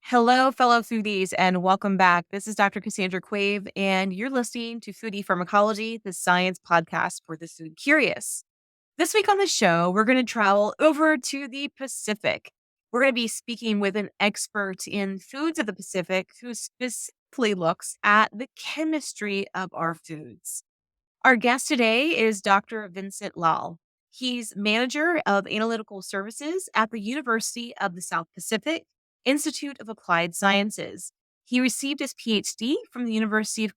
Hello, fellow foodies, and welcome back. This is Dr. Cassandra Quave, and you're listening to Foodie Pharmacology, the science podcast for the food curious. This week on the show, we're going to travel over to the Pacific. We're going to be speaking with an expert in foods of the Pacific who specifically looks at the chemistry of our foods. Our guest today is Dr. Vincent Lal. He's manager of analytical services at the University of the South Pacific Institute of Applied Sciences. He received his PhD from the University of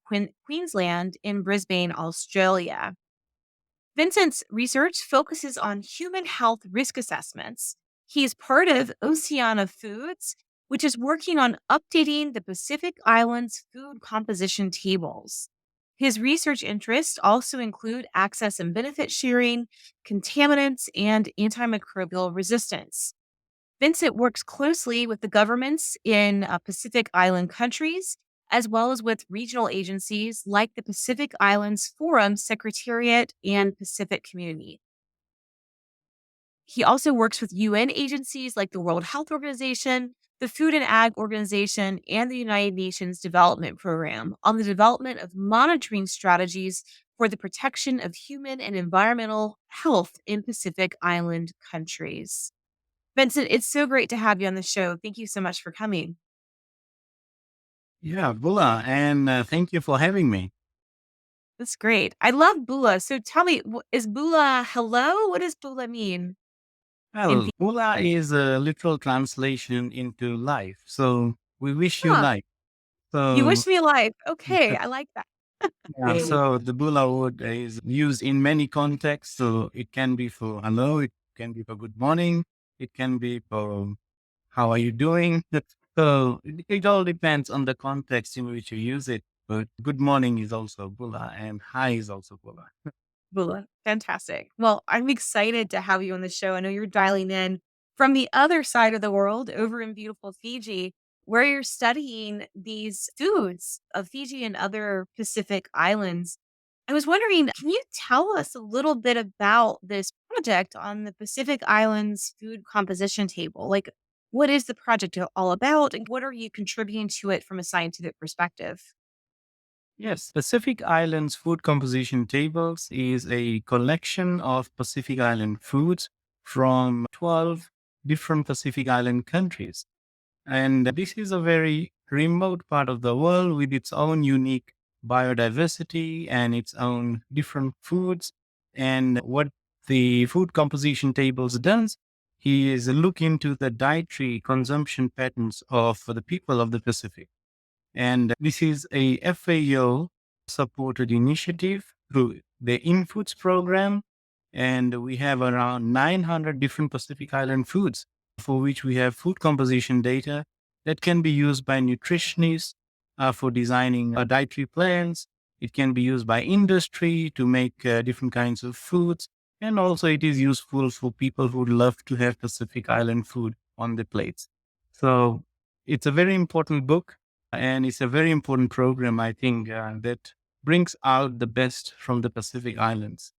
Queensland in Brisbane, Australia. Vincent's research focuses on human health risk assessments. He is part of Oceana Foods, which is working on updating the Pacific Islands food composition tables. His research interests also include access and benefit sharing, contaminants, and antimicrobial resistance. Vincent works closely with the governments in Pacific Island countries, as well as with regional agencies like the Pacific Islands Forum Secretariat and Pacific Community. He also works with UN agencies like the World Health Organization, the Food and Ag Organization, and the United Nations Development Program on the development of monitoring strategies for the protection of human and environmental health in Pacific Island countries. Vincent, it's so great to have you on the show. Thank you so much for coming. Yeah, Bula, and thank you for having me. That's great. I love Bula. So tell me, is Bula hello? What does Bula mean? In Well, Bula is a literal translation into life. So we wish you huh, life. you So wish me life. Okay, I like that. yeah, so the Bula word is used in many contexts. So it can be for hello, it can be for good morning, it can be for how are you doing. So it all depends on the context in which you use it. But good morning is also Bula, and hi is also Bula. Bula. Fantastic. Well, I'm excited to have you on the show. I know you're dialing in from the other side of the world over in beautiful Fiji, where you're studying these foods of Fiji and other Pacific islands. I was wondering, can you tell us a little bit about this project on the Pacific Islands food composition table? Like, what is the project all about, and what are you contributing to it from a scientific perspective? Yes, Pacific Islands Food Composition Tables is a collection of Pacific Island foods from 12 different Pacific Island countries. And this is a very remote part of the world with its own unique biodiversity and its own different foods. And what the food composition tables does is look into the dietary consumption patterns of the people of the Pacific. And this is a FAO supported initiative through the InFoods program. And we have around 900 different Pacific Island foods for which we have food composition data that can be used by nutritionists for designing dietary plans. It can be used by industry to make different kinds of foods. And also it is useful for people who love to have Pacific Island food on the plates. So it's a very important book and it's a very important program, I think, that brings out the best from the Pacific Islands.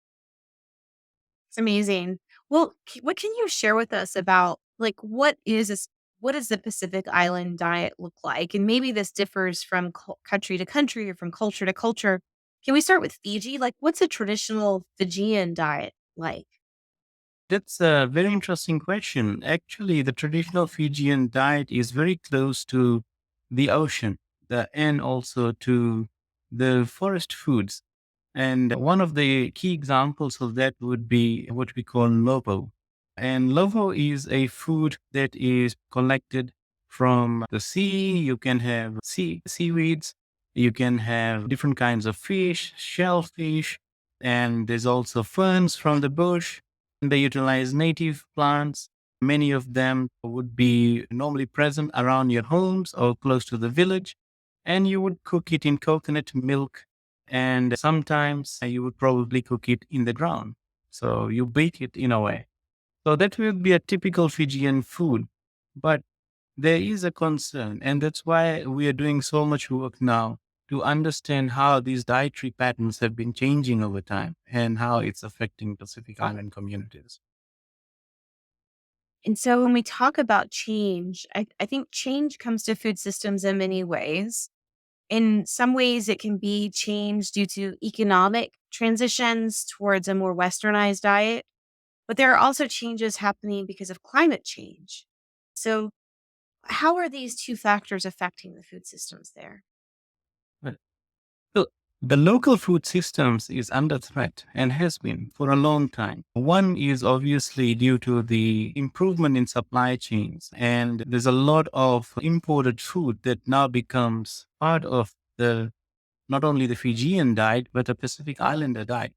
It's amazing. Well, what can you share with us about like what does the Pacific Island diet look like? And maybe this differs from country to country or from culture to culture. Can we start with Fiji? Like, what's a traditional Fijian diet like? That's a very interesting question. Actually, the traditional Fijian diet is very close to the ocean and also to the forest foods. And one of the key examples of that would be what we call lovo. And lovo is a food that is collected from the sea. You can have seaweeds, you can have different kinds of fish, shellfish, and there's also ferns from the bush. They utilize native plants. Many of them would be normally present around your homes or close to the village. And you would cook it in coconut milk, and sometimes you would probably cook it in the ground. So you bake it in a way. So that would be a typical Fijian food. But there is a concern, and that's why we are doing so much work now to understand how these dietary patterns have been changing over time and how it's affecting Pacific Island communities. And so when we talk about change, I think change comes to food systems in many ways. In some ways, it can be change due to economic transitions towards a more westernized diet, but there are also changes happening because of climate change. So, how are these two factors affecting the food systems there? Right. So the local food systems is under threat and has been for a long time. One is obviously due to the improvement in supply chains, and there's a lot of imported food that now becomes part of the not only the Fijian diet but the Pacific Islander diet.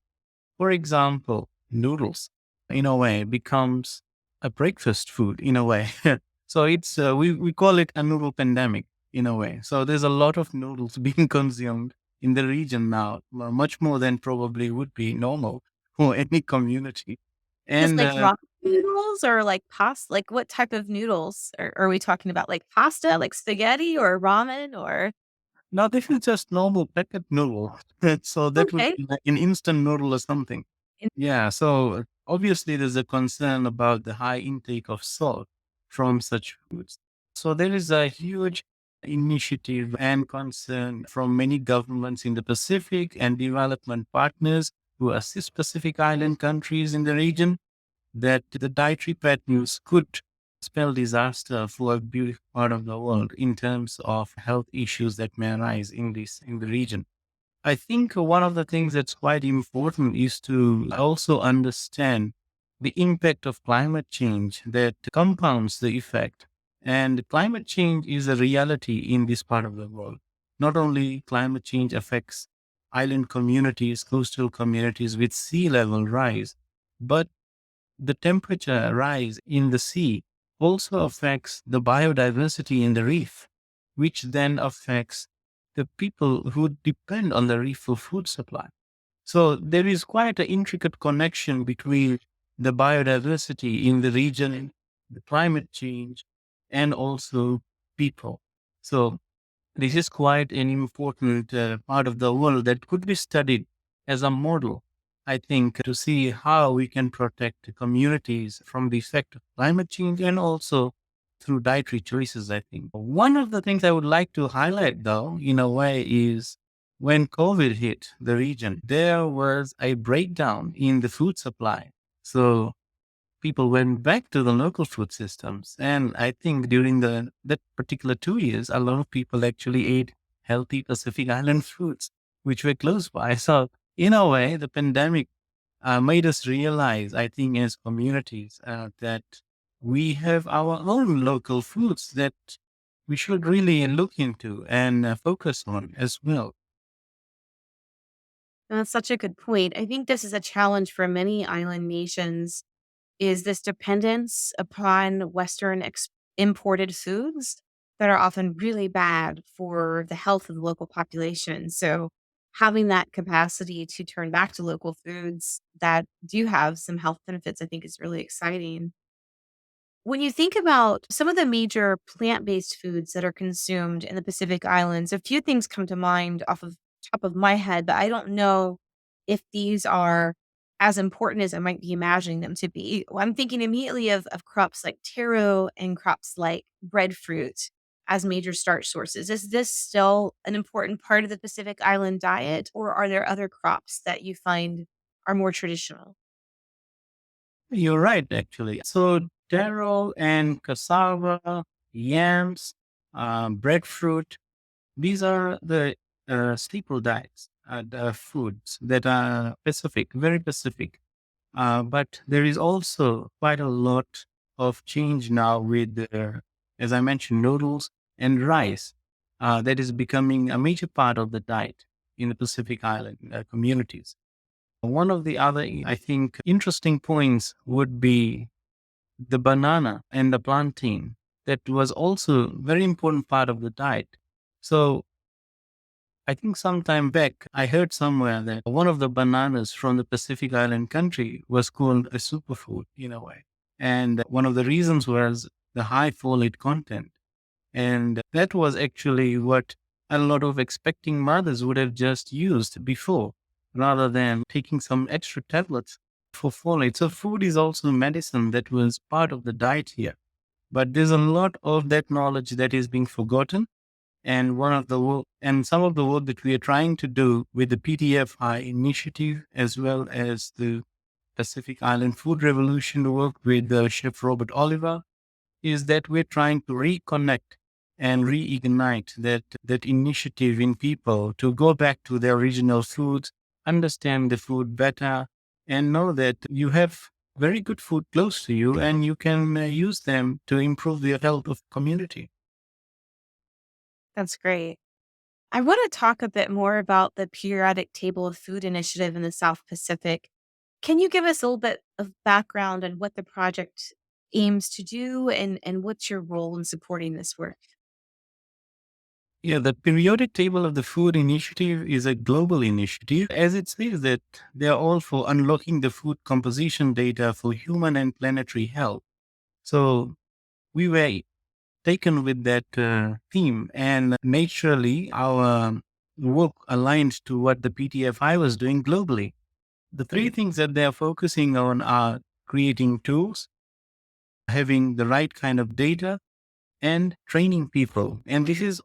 For example, noodles, in a way, becomes a breakfast food in a way. So we call it a noodle pandemic in a way. So there's a lot of noodles being consumed in the region now, much more than probably would be normal for any community. Just And like ramen noodles or like pasta? Like what type of noodles are we talking about? Like pasta, like spaghetti or ramen or now this is just normal packet noodle. So that would okay. be like an instant noodle or something. Yeah, so obviously there's a concern about the high intake of salt from such foods. So there is a huge initiative and concern from many governments in the Pacific and development partners who assist Pacific Island countries in the region that the dietary patterns could spell disaster for a beautiful part of the world in terms of health issues that may arise in the region. I think one of the things that's quite important is to also understand the impact of climate change that compounds the effect. And climate change is a reality in this part of the world. Not only climate change affects island communities, coastal communities with sea level rise, but the temperature rise in the sea also affects the biodiversity in the reef, which then affects the people who depend on the reef for food supply. So there is quite an intricate connection between the biodiversity in the region, the climate change, and also people. So this is quite an important part of the world that could be studied as a model, I think, to see how we can protect the communities from the effect of climate change and also through dietary choices, I think. One of the things I would like to highlight, though, in a way, is when COVID hit the region, there was a breakdown in the food supply. So people went back to the local food systems. And I think during that particular 2 years, a lot of people actually ate healthy Pacific Island foods, which were close by. So in a way, the pandemic made us realize, I think, as communities, that we have our own local foods that we should really look into and focus on as well. That's such a good point. I think this is a challenge for many island nations is this dependence upon Western imported foods that are often really bad for the health of the local population. So, having that capacity to turn back to local foods that do have some health benefits, I think is really exciting. When you think about some of the major plant-based foods that are consumed in the Pacific Islands, a few things come to mind off of top of my head, but I don't know if these are as important as I might be imagining them to be. Well, I'm thinking immediately of crops like taro and crops like breadfruit as major starch sources. Is this still an important part of the Pacific Island diet, or are there other crops that you find are more traditional? You're right, actually. So taro and cassava, yams, breadfruit, these are the staple diets, the foods that are Pacific, very Pacific. But there is also quite a lot of change now with, as I mentioned, noodles and rice that is becoming a major part of the diet in the Pacific Island communities. One of the other, I think, interesting points would be the banana and the plantain. That was also very important part of the diet. So I think some time back, I heard somewhere that one of the bananas from the Pacific Island country was called a superfood in a way. And one of the reasons was the high folate content. And that was actually what a lot of expecting mothers would have just used before, rather than taking some extra tablets. for folate. So food is also medicine that was part of the diet here. But there's a lot of that knowledge that is being forgotten. And some of the work that we are trying to do with the PTFI initiative, as well as the Pacific Island Food Revolution work with Chef Robert Oliver, is that we're trying to reconnect and reignite that initiative in people to go back to their original foods, understand the food better, and know that you have very good food close to you and you can use them to improve the health of community. That's great. I want to talk a bit more about the periodic table of food initiative in the South Pacific. Can you give us a little bit of background on what the project aims to do and what's your role in supporting this work? Yeah, the periodic table of the food initiative is a global initiative, as it says that they are all for unlocking the food composition data for human and planetary health. So we were taken with that theme, and naturally, our work aligned to what the PTFI was doing globally. The three things that they are focusing on are creating tools, having the right kind of data, and training people. And this is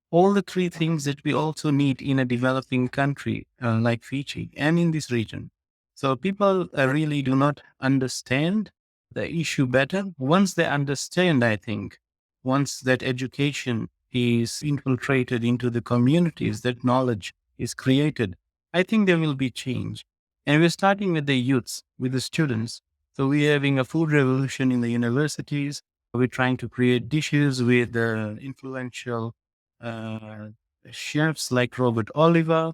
all the three things that we also need in a developing country like Fiji and in this region. So people really do not understand the issue better. Once they understand, I think, once that education is infiltrated into the communities, that knowledge is created, I think there will be change. And we're starting with the youths, with the students. So we're having a food revolution in the universities. We're trying to create dishes with influential uh, chefs like Robert Oliver,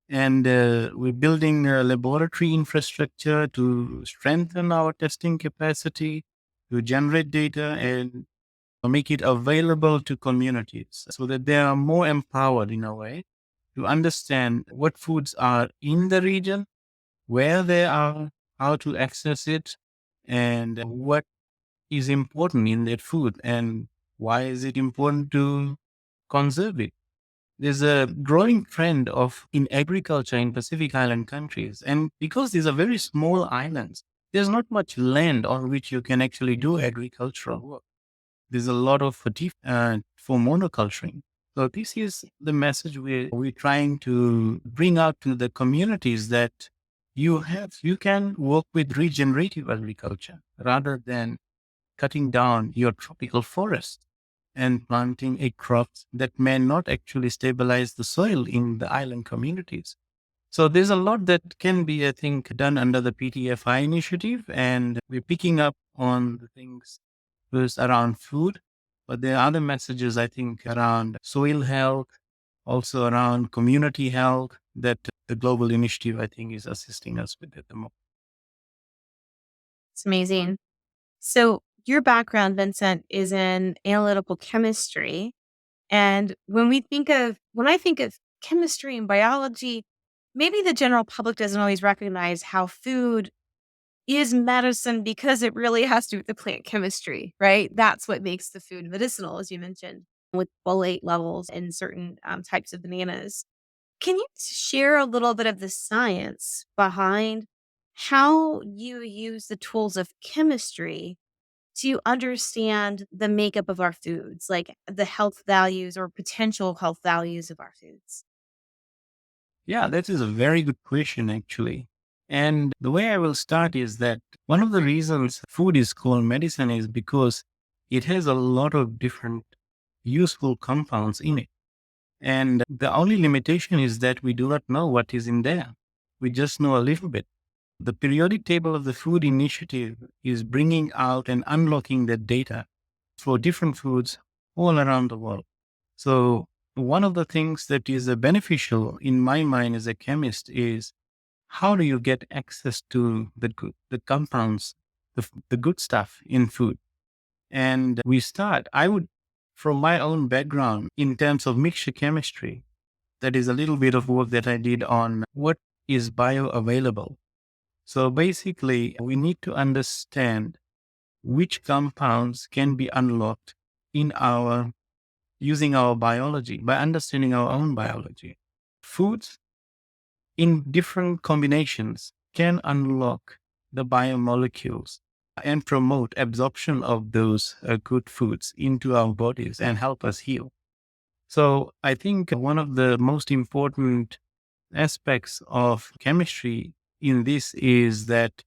and we're building a laboratory infrastructure to strengthen our testing capacity, to generate data and make it available to communities so that they are more empowered in a way to understand what foods are in the region, where they are, how to access it, and what is important in that food and why is it important to conserve it. There's a growing trend of in agriculture in Pacific Island countries. And because these are very small islands, there's not much land on which you can actually do agricultural work. There's a lot of fatigue for monoculturing. So this is the message we're trying to bring out to the communities that you can work with regenerative agriculture rather than cutting down your tropical forest and planting a crop that may not actually stabilize the soil in the island communities. So there's a lot that can be, I think, done under the PTFI initiative, and we're picking up on the things first around food, but there are other messages, I think, around soil health, also around community health that the global initiative, I think, is assisting us with at the moment. It's amazing. So, your background, Vincent, is in analytical chemistry. And when I think of chemistry and biology, maybe the general public doesn't always recognize how food is medicine because it really has to do with the plant chemistry, right? That's what makes the food medicinal, as you mentioned, with folate levels in certain types of bananas. Can you share a little bit of the science behind how you use the tools of chemistry to understand the makeup of our foods, like the health values or potential health values of our foods? Yeah, that is a very good question, actually. And the way I will start is that one of the reasons food is called medicine is because it has a lot of different useful compounds in it. And the only limitation is that we do not know what is in there. We just know a little bit. The periodic table of the food initiative is bringing out and unlocking that data for different foods all around the world. So one of the things that is beneficial in my mind as a chemist is how do you get access to the compounds, the good stuff in food? And I would, from my own background in terms of mixture chemistry, that is a little bit of work that I did on what is bioavailable. So basically, we need to understand which compounds can be unlocked in our using our biology by understanding our own biology. Foods in different combinations can unlock the biomolecules and promote absorption of those good foods into our bodies and help us heal. So I think one of the most important aspects of chemistry in this is that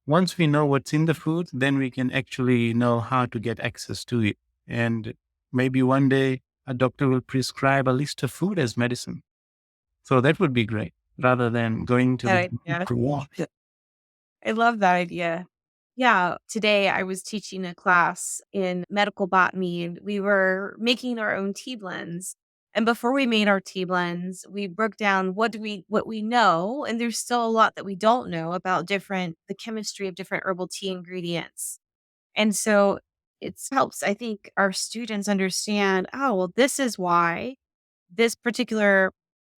once we know what's in the food, then we can actually know how to get access to it. And maybe one day a doctor will prescribe a list of food as medicine. So that would be great rather than going to the That idea. war. I love that idea. Yeah, today I was teaching a class in medical botany and we were making our own tea blends. And before we made our tea blends, we broke down what we know, and there's still a lot that we don't know about the chemistry of different herbal tea ingredients. And so it helps, I think, our students understand, oh, well, this is why this particular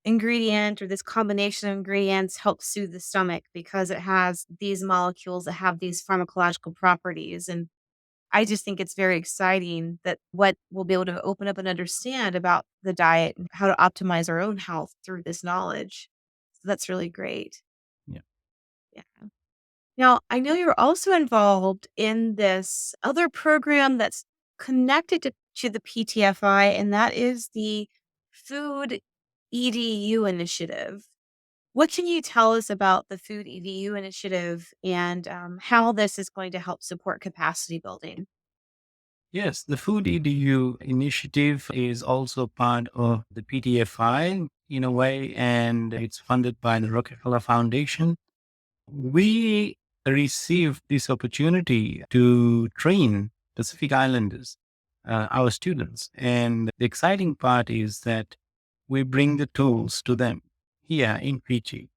ingredient or this combination of ingredients helps soothe the stomach because it has these molecules that have these pharmacological properties. And I just think it's very exciting that what we'll be able to open up and understand about the diet and how to optimize our own health through this knowledge. So that's really great. Yeah. Yeah. Now, I know you're also involved in this other program that's connected to the PTFI, and that is the Food EDU initiative. What can you tell us about the Food EDU initiative and how this is going to help support capacity building? Yes, the Food EDU initiative is also part of the PTFI in a way, and it's funded by the Rockefeller Foundation. We received this opportunity to train Pacific Islanders, our students. And the exciting part is that we bring the tools to them here in Fiji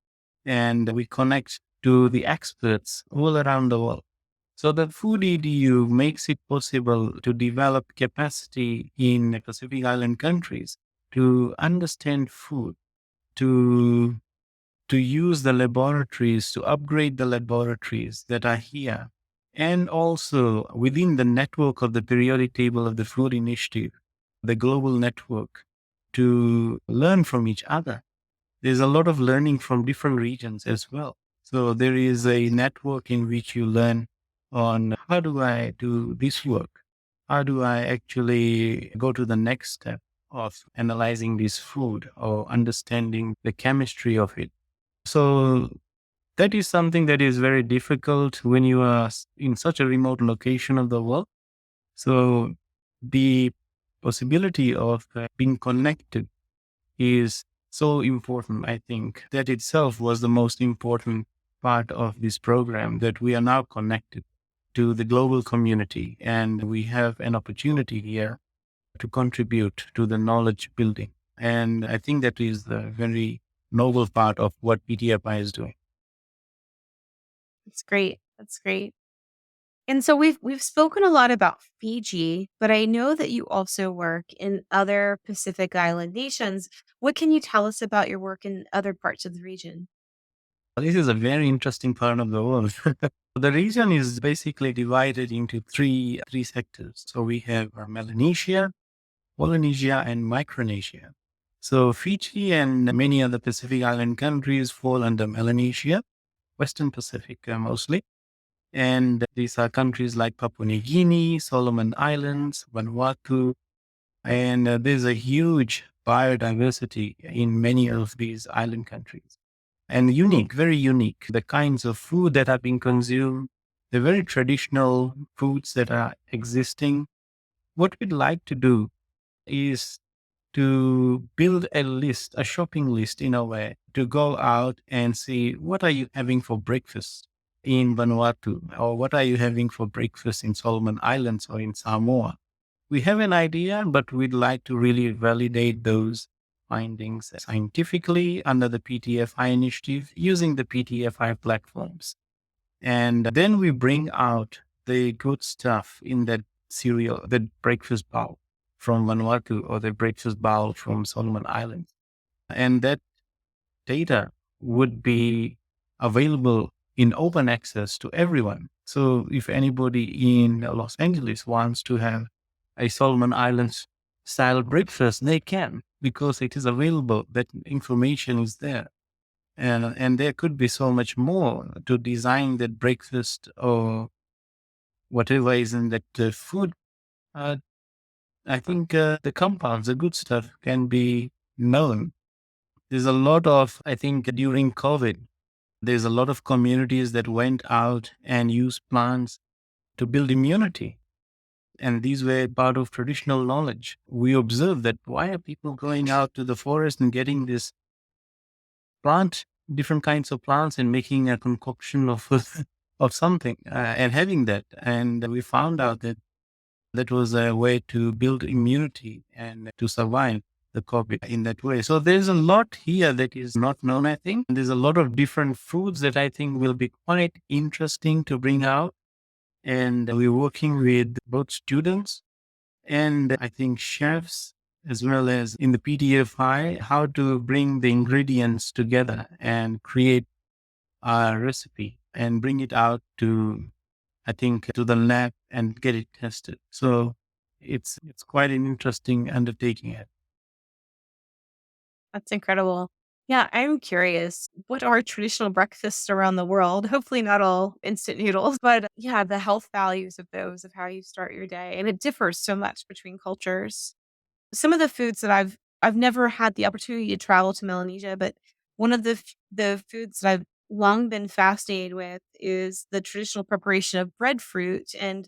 and we connect to the experts all around the world. So the Food EDU makes it possible to develop capacity in Pacific Island countries to understand food, to use the laboratories, to upgrade the laboratories that are here. And also within the network of the periodic table of the food initiative, the global network, to learn from each other. There's a lot of learning from different regions as well. So there is a network in which you learn on how do I do this work? How do I actually go to the next step of analyzing this food or understanding the chemistry of it? So that is something that is very difficult when you are in such a remote location of the world. So the possibility of being connected is so important. I think that itself was the most important part of this program, that we are now connected to the global community and we have an opportunity here to contribute to the knowledge building. And I think that is the very noble part of what PTFI is doing. That's great. That's great. And so we've spoken a lot about Fiji, but I know that you also work in other Pacific Island nations. What can you tell us about your work in other parts of the region? This is a very interesting part of the world. The region is basically divided into three sectors. So we have Melanesia, Polynesia, and Micronesia. So Fiji and many other Pacific Island countries fall under Melanesia, Western Pacific mostly. And these are countries like Papua New Guinea, Solomon Islands, Vanuatu, and there's a huge biodiversity in many of these island countries. And unique, very unique, the kinds of food that are being consumed, the very traditional foods that are existing. What we'd like to do is to build a list, a shopping list in a way, to go out and see what are you having for breakfast in Vanuatu, or what are you having for breakfast in Solomon Islands or in Samoa. We have an idea, but we'd like to really validate those findings scientifically under the PTFI initiative using the PTFI platforms. And then we bring out the good stuff in that cereal, the breakfast bowl from Vanuatu or the breakfast bowl from Solomon Islands. And that data would be available in open access to everyone. So if anybody in Los Angeles wants to have a Solomon Islands style breakfast, they can, because it is available. That information is there. And there could be so much more to design that breakfast or whatever is in that food. Uh, I think the compounds, the good stuff, can be known. There's a lot of, I think, during COVID, there's a lot of communities that went out and used plants to build immunity. And these were part of traditional knowledge. We observed that why are people going out to the forest and getting this plant, different kinds of plants, and making a concoction of of something and having that. And we found out that that was a way to build immunity and to survive the COVID in that way. So there's a lot here that is not known, I think. There's a lot of different foods that I think will be quite interesting to bring out. And we're working with both students and I think chefs, as well as in the PTFI, how to bring the ingredients together and create a recipe and bring it out to, I think, to the lab and get it tested. So it's quite an interesting undertaking. That's incredible. Yeah, I'm curious. What are traditional breakfasts around the world? Hopefully not all instant noodles, but yeah, the health values of those, of how you start your day. And it differs so much between cultures. Some of the foods that I've never had the opportunity to travel to Melanesia, but one of the foods that I've long been fascinated with is the traditional preparation of breadfruit. And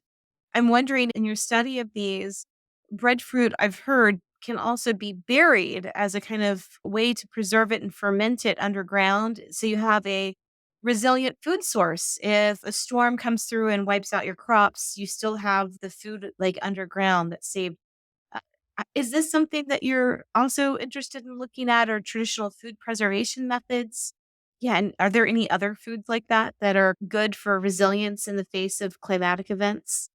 I'm wondering, in your study of these, breadfruit, I've heard, can also be buried as a kind of way to preserve it and ferment it underground. So you have a resilient food source. If a storm comes through and wipes out your crops, you still have the food like underground that saved. uh, is this something that you're also interested in looking at, or traditional food preservation methods? Yeah. And are there any other foods like that that are good for resilience in the face of climatic events?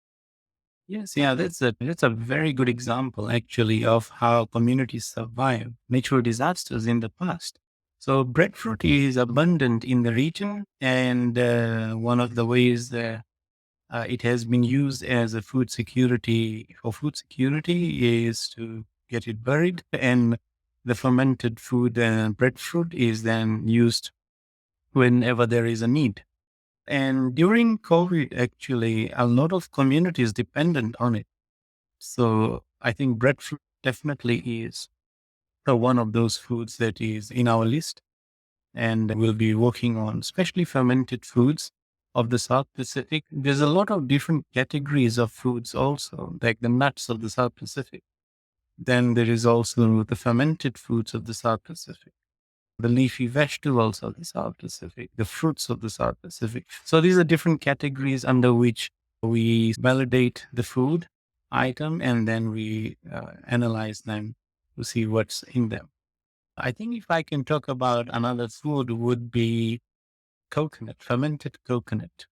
Yes, yeah, that's a very good example actually of how communities survive natural disasters in the past. So breadfruit is abundant in the region, and one of the ways it has been used as a food security for food security is to get it buried, and the fermented food breadfruit is then used whenever there is a need. And during COVID, actually, a lot of communities dependent on it. So I think breadfruit definitely is one of those foods that is in our list. And we'll be working on especially fermented foods of the South Pacific. There's a lot of different categories of foods also, like the nuts of the South Pacific. Then there is also the fermented foods of the South Pacific, the leafy vegetables of the South Pacific, the fruits of the South Pacific. So these are different categories under which we validate the food item and then we analyze them to see what's in them. I think if I can talk about another food would be coconut, fermented coconut.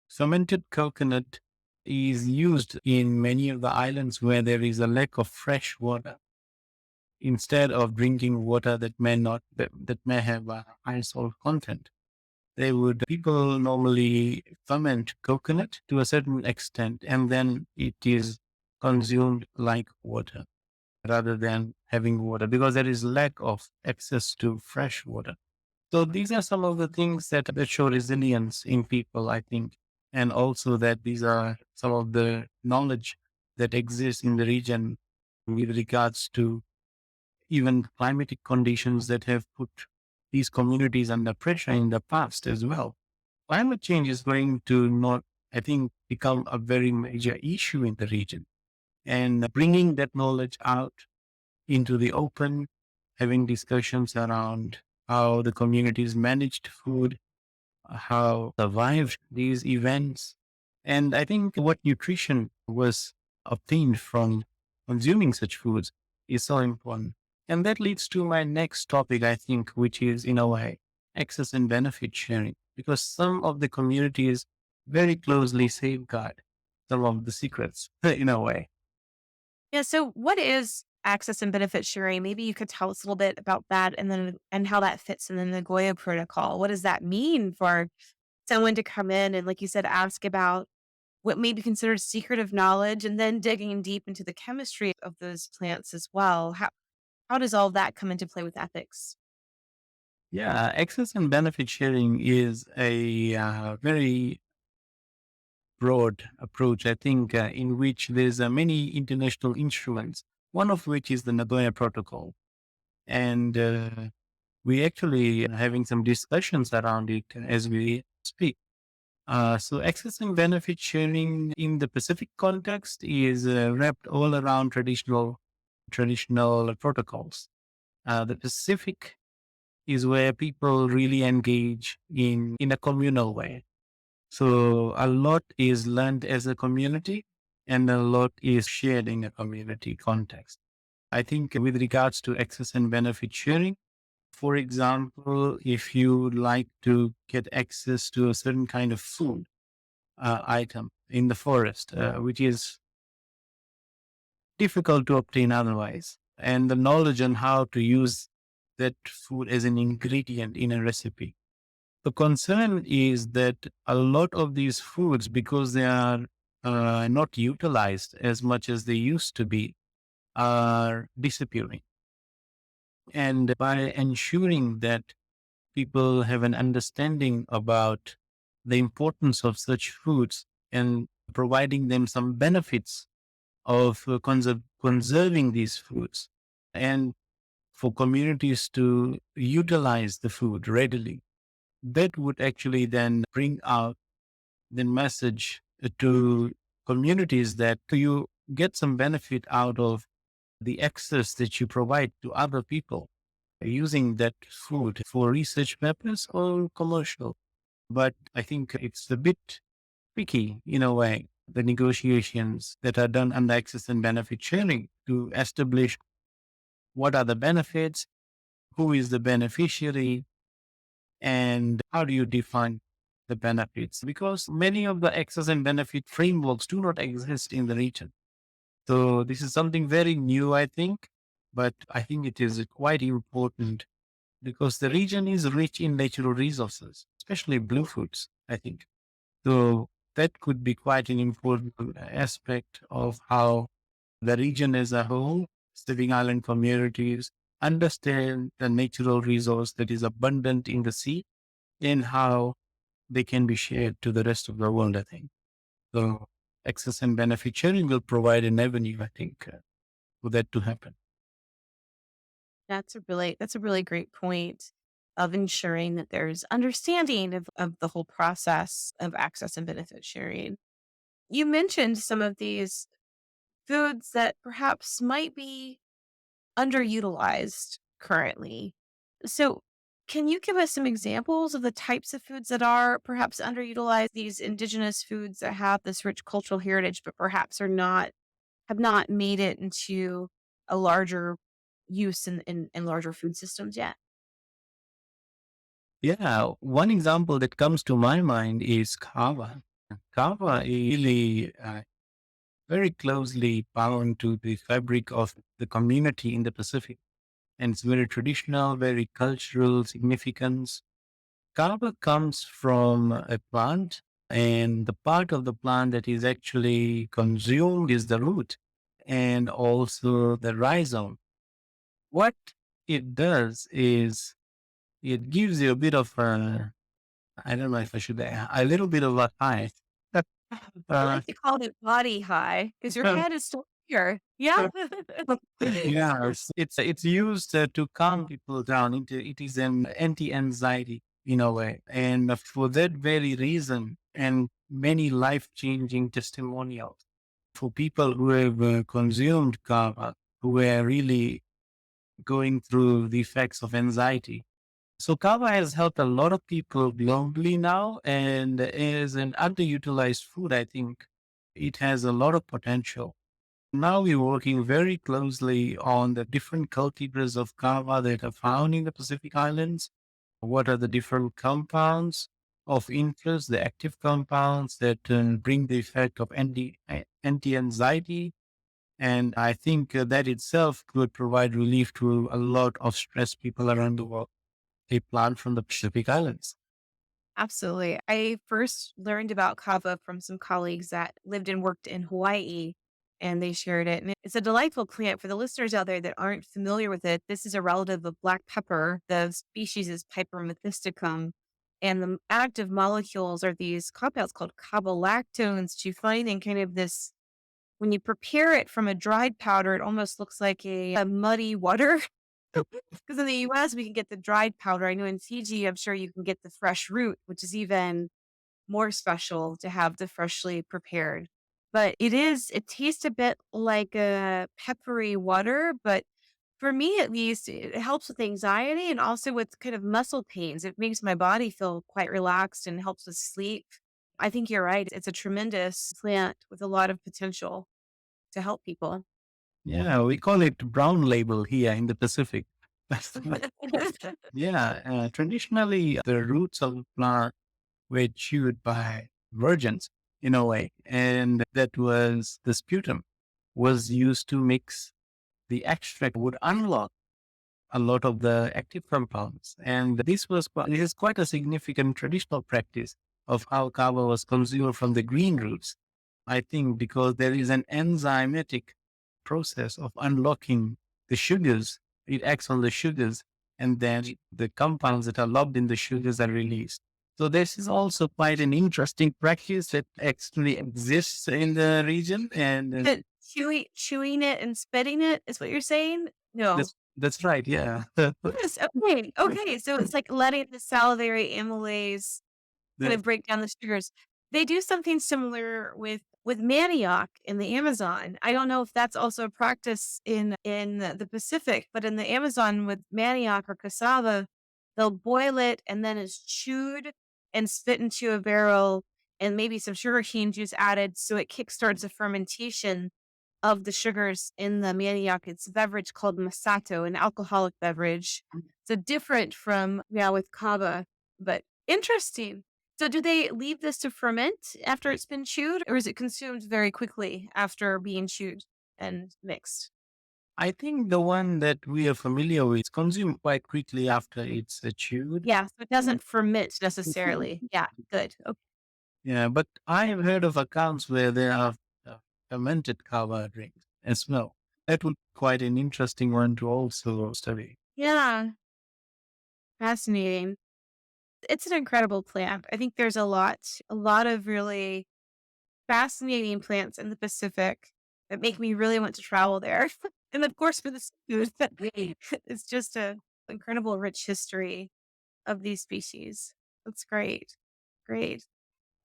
Fermented coconut is used in many of the islands where there is a lack of fresh water. Instead of drinking water that may not that may have a high salt content, they would people normally ferment coconut to a certain extent, and then it is consumed like water rather than having water because there is lack of access to fresh water. So these are some of the things that show resilience in people, I think. And also that these are some of the knowledge that exists in the region with regards to even climatic conditions that have put these communities under pressure in the past as well. Climate change is going to not, I think, become a very major issue in the region. And bringing that knowledge out into the open, having discussions around how the communities managed food, how survived these events. And I think what nutrition was obtained from consuming such foods is so important. And that leads to my next topic, I think, which is in a way access and benefit sharing, because some of the communities very closely safeguard some of the secrets in a way. Yeah, so what is access and benefit sharing? Maybe you could tell us a little bit about that, and how that fits in the Nagoya protocol. What does that mean for someone to come in and, like you said, ask about what may be considered secretive knowledge, and then digging deep into the chemistry of those plants as well? How does all that come into play with ethics? Yeah, access and benefit sharing is a very broad approach, I think, in which there's many international instruments, one of which is the Nagoya Protocol. And we actually are having some discussions around it as we speak. So access and benefit sharing in the Pacific context is wrapped all around traditional protocols. The Pacific is where people really engage in a communal way. So a lot is learned as a community and a lot is shared in a community context. I think with regards to access and benefit sharing, for example, if you like to get access to a certain kind of food item in the forest, which is difficult to obtain otherwise, and the knowledge on how to use that food as an ingredient in a recipe. The concern is that a lot of these foods, because they are not utilized as much as they used to be, are disappearing. And by ensuring that people have an understanding about the importance of such foods and providing them some benefits of conserving these foods and for communities to utilize the food readily, that would actually then bring out the message to communities that you get some benefit out of the access that you provide to other people using that food for research purpose or commercial. But I think it's a bit tricky in a way, the negotiations that are done under access and benefit sharing to establish what are the benefits, who is the beneficiary, and how do you define the benefits? Because many of the access and benefit frameworks do not exist in the region. So this is something very new, I think, but I think it is quite important because the region is rich in natural resources, especially blue foods, I think. So that could be quite an important aspect of how the region as a whole, Pacific Island communities, understand the natural resource that is abundant in the sea and how they can be shared to the rest of the world, I think. So access and benefit sharing will provide an avenue, I think, for that to happen. That's a really great point of ensuring that there's understanding of the whole process of access and benefit sharing. You mentioned some of these foods that perhaps might be underutilized currently. So, can you give us some examples of the types of foods that are perhaps underutilized? These indigenous foods that have this rich cultural heritage, but perhaps have not made it into a larger use in larger food systems yet. Yeah, one example that comes to my mind is kava. Kava is really very closely bound to the fabric of the community in the Pacific. And it's very traditional, very cultural significance. Kava comes from a plant, and the part of the plant that is actually consumed is the root and also the rhizome. What it does is it gives you a bit of a, I don't know if I should, a little bit of a high. I uh, like to call it body high because your head is still here. Yeah. yeah, it's used to calm people down. It is an anti-anxiety in a way, and for that very reason, and many life-changing testimonials for people who have consumed kava, who were really going through the effects of anxiety. So kava has helped a lot of people globally now, and is an underutilized food. I think it has a lot of potential. Now we're working very closely on the different cultivars of kava that are found in the Pacific Islands. What are the different compounds of interest, the active compounds that bring the effect of anti-anxiety? And I think that itself could provide relief to a lot of stressed people around the world. A plant from the Pacific Islands. Absolutely. I first learned about kava from some colleagues that lived and worked in Hawaii. and they shared it. And it's a delightful plant for the listeners out there that aren't familiar with it. This is a relative of black pepper. The species is Piper methysticum. And the active molecules are these compounds called cavolactones, which you find in kind of this, when you prepare it from a dried powder, it almost looks like a muddy water. Because in the US, we can get the dried powder. I know in Fiji, I'm sure you can get the fresh root, which is even more special to have the freshly prepared. But it tastes a bit like a peppery water, but for me at least, it helps with anxiety and also with kind of muscle pains. It makes my body feel quite relaxed and helps with sleep. I think you're right. It's a tremendous plant with a lot of potential to help people. Yeah, we call it brown label here in the Pacific. Yeah, traditionally the roots of the plant were chewed by virgins in a way, and that was the sputum was used to mix the extract would unlock a lot of the active compounds. And this is quite a significant traditional practice of how kava was consumed from the green roots. I think because there is an enzymatic process of unlocking the sugars. It acts on the sugars, and then the compounds that are locked in the sugars are released. So this is also quite an interesting practice that actually exists in the region. And But chewing it and spitting it is what you're saying? No. that's right. Yeah. Yes, okay, okay, so it's like letting the salivary amylase kind That- of break down the sugars. They do something similar with manioc in the Amazon. I don't know if that's also a practice in the Pacific, but in the Amazon with manioc or cassava, they'll boil it and then it's chewed and spit into a barrel and maybe some sugarcane juice added so it kickstarts a fermentation of the sugars in the manioc. It's a beverage called masato, an alcoholic beverage. So different from, yeah, with kava, but interesting. So do they leave this to ferment after it's been chewed, or is it consumed very quickly after being chewed and mixed? I think the one that we are familiar with is consumed quite quickly after it's chewed. Yeah, so it doesn't ferment necessarily. Yeah, good. Okay. Yeah, but I have heard of accounts where there are fermented kava drinks as well. That would be quite an interesting one to also study. Yeah, fascinating. It's an incredible plant. I think there's a lot of really fascinating plants in the Pacific that make me really want to travel there. And of course, for the food, it's just a incredible rich history of these species. That's great. Great.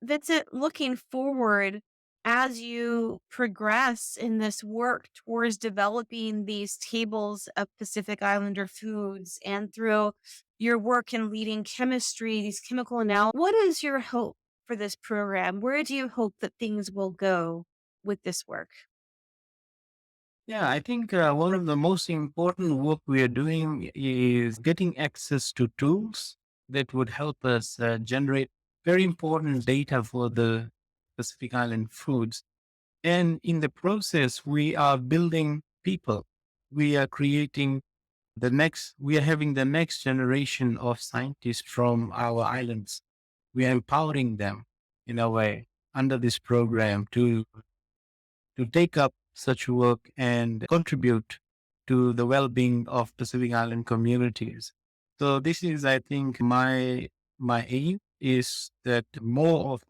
Vincent, looking forward as you progress in this work towards developing these tables of Pacific Islander foods and through your work in leading chemistry, these chemical analysis, what is your hope for this program? Where do you hope that things will go with this work? Yeah, I think one of the most important work we are doing is getting access to tools that would help us generate very important data for the Pacific Island foods. And in the process, we are building people. We are creating we are having the next generation of scientists from our islands. We are empowering them in a way under this program to take up such work and contribute to the well-being of Pacific Island communities. So this is, I think, my aim is that more of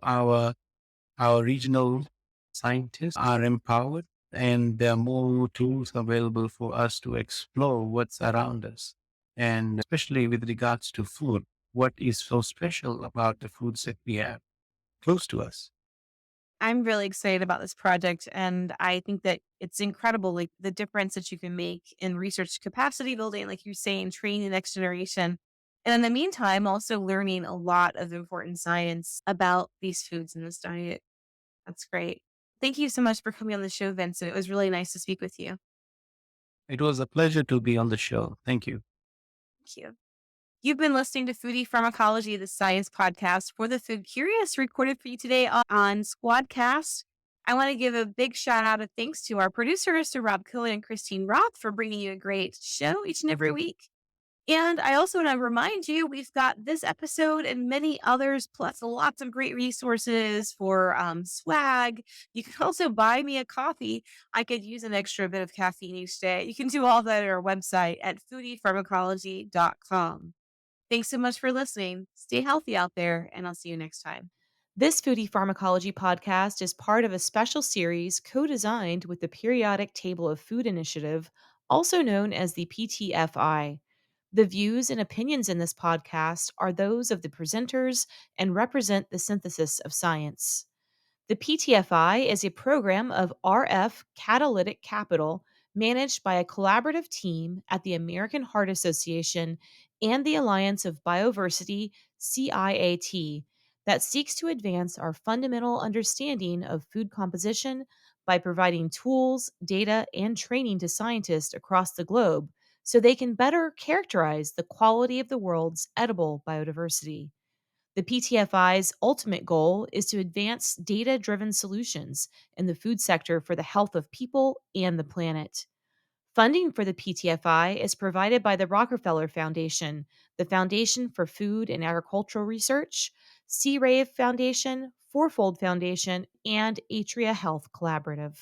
our regional scientists are empowered and there are more tools available for us to explore what's around us. And especially with regards to food, what is so special about the foods that we have close to us? I'm really excited about this project, and I think that it's incredible, like the difference that you can make in research capacity building, like you're saying, training the next generation. And in the meantime, also learning a lot of important science about these foods in this diet. That's great. Thank you so much for coming on the show, Vincent. It was really nice to speak with you. It was a pleasure to be on the show. Thank you. Thank you. You've been listening to Foodie Pharmacology, the science podcast for the food curious, recorded for you today on Squadcast. I want to give a big shout out of thanks to our producers, to Rob Cohen and Christine Roth, for bringing you a great show each and every week. And I also want to remind you, we've got this episode and many others, plus lots of great resources for swag. You can also buy me a coffee. I could use an extra bit of caffeine each day. You can do all that at our website at foodiepharmacology.com. Thanks so much for listening. Stay healthy out there, and I'll see you next time. This Foodie Pharmacology podcast is part of a special series co designed with the Periodic Table of Food Initiative, also known as the PTFI. The views and opinions in this podcast are those of the presenters and represent the synthesis of science. The PTFI is a program of RF Catalytic Capital managed by a collaborative team at the American Heart Association and the Alliance of Biodiversity CIAT that seeks to advance our fundamental understanding of food composition by providing tools, data, and training to scientists across the globe so they can better characterize the quality of the world's edible biodiversity. The PTFI's ultimate goal is to advance data driven solutions in the food sector for the health of people and the planet. Funding for the PTFI is provided by the Rockefeller Foundation, the Foundation for Food and Agricultural Research, C. Rave Foundation, Fourfold Foundation, and Atria Health Collaborative.